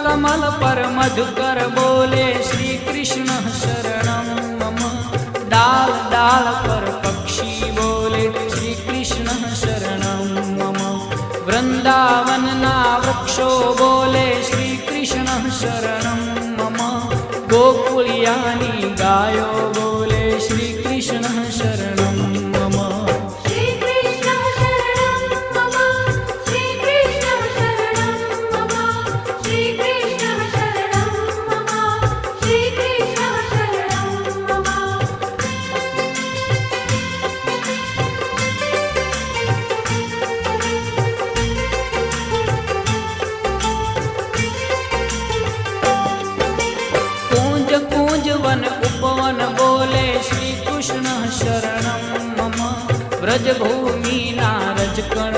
कमल पर मधुकर बोले श्री कृष्ण शरणं मम। डाल डाल पर पक्षी बोले श्री कृष्ण शरणं मम। वृंदावन ना वृक्षो बोले श्री कृष्ण शरणं मम। गोकुलियानी गायो बोले श्री कृष्ण शरणं मम। श्री कृष्ण शरणं मम। श्री कृष्ण शरणं मम। श्री कृष्ण शरणं मम। श्री कृष्ण शरणं मम। कूंज कूंज वन उपवन बोले श्री कृष्ण शरणं मम। ब्रज भूमि नारज कण